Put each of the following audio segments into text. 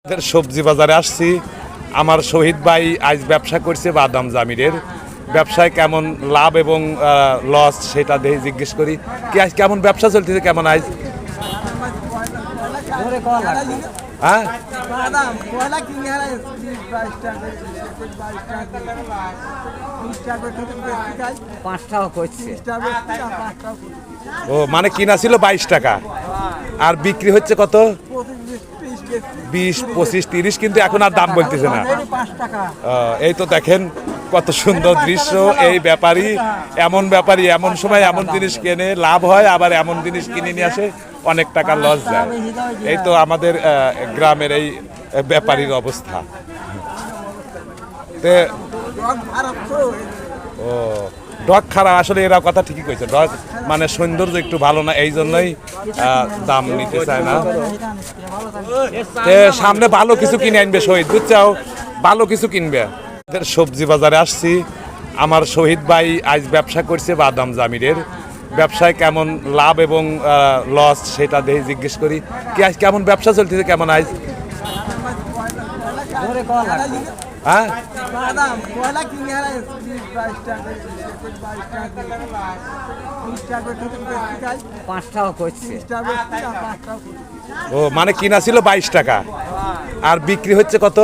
সবজি বাজারে আসছি। আমার শহীদ ভাই আজ ব্যবসা করছে বাদাম জামিরের ব্যবসায় কেমন লাভ এবং লস সেটা দেখে জিজ্ঞেস করি কি আজ কেমন ব্যবসা চলতেছে, কেমন আজ? হ্যাঁ, ও মানে কিনা ছিল 22 টাকা আর বিক্রি হচ্ছে কত? 20, 25, 30, কিন্তু এখন আর দাম বলতেছে না। এই তো দেখেন কত সুন্দর দৃশ্য। এই ব্যাপারী এমন সময় এমন জিনিস কেনে লাভ হয়, আবার এমন জিনিস কিনে নিয়ে আসে অনেক টাকা লস যায়। এই তো আমাদের গ্রামের এই ব্যাপারীর অবস্থা। ও ডগ খারাপ, আসলে এরা কথা ঠিকই কইছে, ডগ মানে সৌন্দর্য একটু ভালো না, এই জন্যই দাম নিতে চায় না। সামনে ভালো কিছু কিনে আনবে শহীদ, বুঝছাও, ভালো কিছু কিনবে। সবজি বাজারে আসছি। আমার শহীদ ভাই আজ ব্যবসা করছে বাদাম জামিরের ব্যবসায় কেমন লাভ এবং লস সেটা দেখে জিজ্ঞেস করি কি আজ কেমন ব্যবসা চলতেছে, কেমন আজ? হ্যাঁ, ও মানে কিনা ছিল 22 টাকা আর বিক্রি হচ্ছে কত?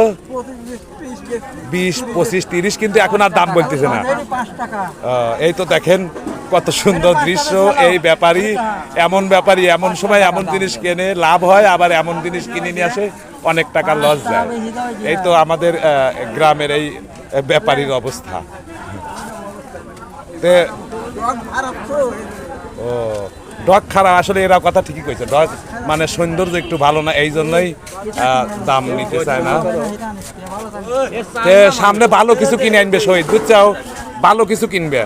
20, 25, 30, কিন্তু এখন আর দাম বলতেছে না। এই তো দেখেন কত সুন্দর দৃশ্য। এই ব্যাপারী এমন সময় এমন জিনিস কেনে লাভ হয়, আবার এমন জিনিস কিনে নিয়ে আসে অনেক টাকা লস যায়। এই তো আমাদের গ্রামের এই ব্যাপারীর অবস্থা। ও ডগ খারাপ, আসলে এরা কথা ঠিকই কইছে, ডগ মানে সৌন্দর্য একটু ভালো না, এই জন্যই দাম নিতে চায় না। সামনে ভালো কিছু কিনে আনবে শহীদ, বুঝছাও, ভালো কিছু কিনবে।